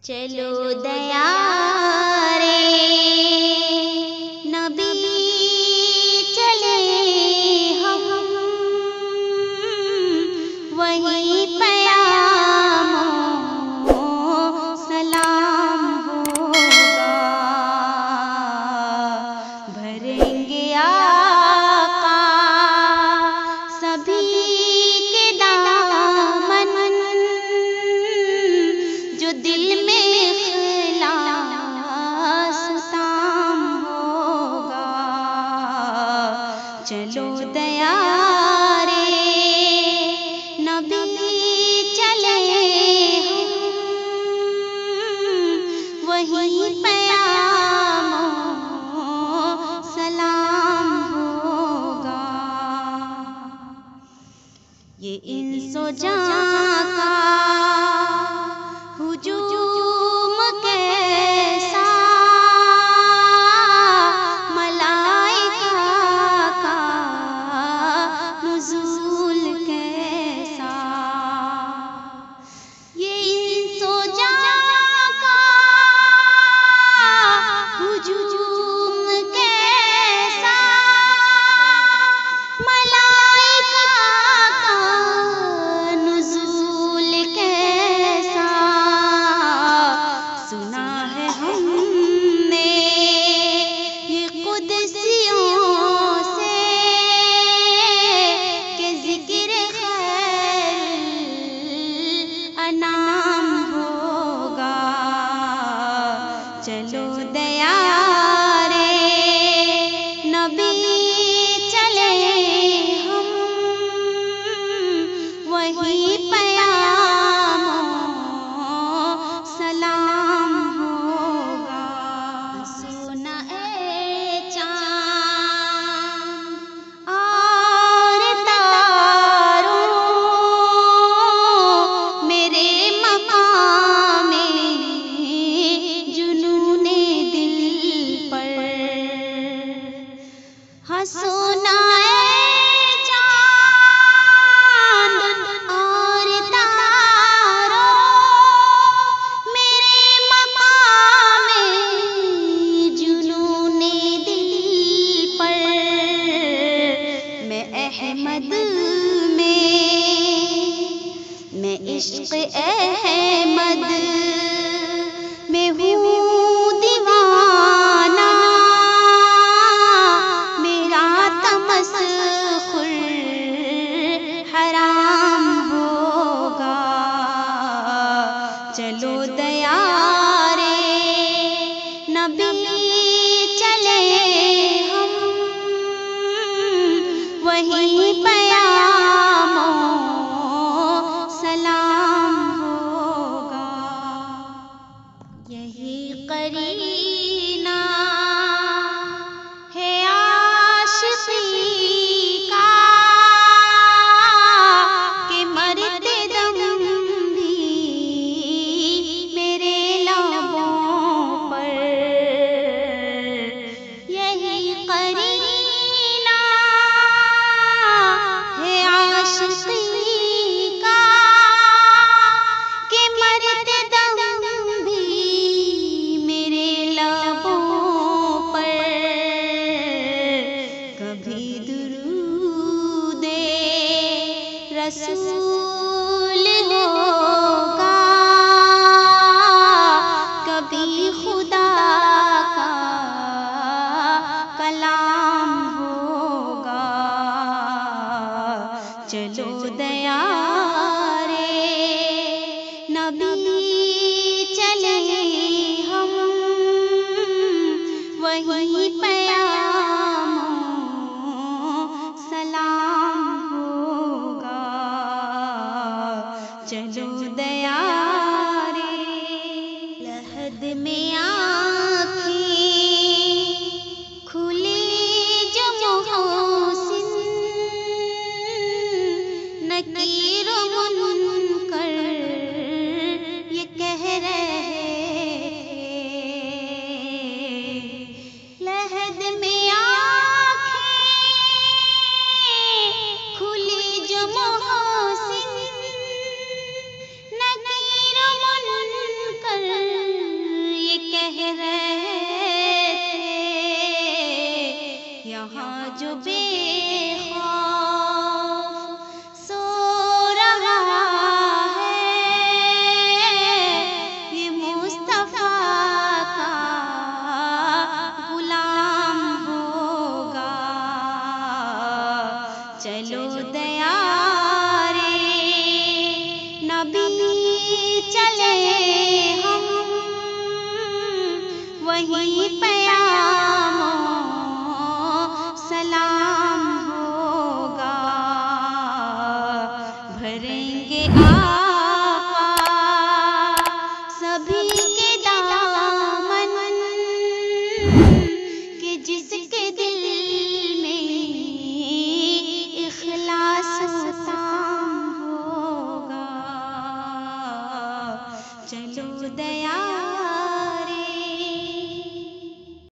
چلو دیا رے نبی چلے ہم وہی پیام و سلام ہوگا، بھریں گے آقا سبھی کے دامن، جو دل میں چلو دیا رے نبی چلے وہی پیام و سلام ہوگا، یہ انس و جاں کا ہجوم کیسا، چلو دیا رے نبی چلے ہم وہی پیام و سلام ہوگا، سونا اے چاند اور تاروں میرے مقام سونا اے چاند اور تاروں میرے مقام جنون دل پر، میں احمد میں عشق احمد میں ہوں دیوانہ، حرام ہوگا، چلو دیا رے نبی چلے ہم وہی پیام و سلام ہوگا، یہی قرینہ ہے عاشقی رسول ہوگا، کبھی خدا کا کلام ہوگا، چلو دیا رے نبی چلے ہم وہی پیام و سلام، چلو دیا رے لحد میں آنکھیں کھلی جو محسن، نکیر و منکر یہ کہہ رہے، لحد میں وہی پیام سلام ہوگا، بھریں گے آقا سبھی کے دامن، کہ جس کے دل میں اخلاص ہوگا، چلو دیا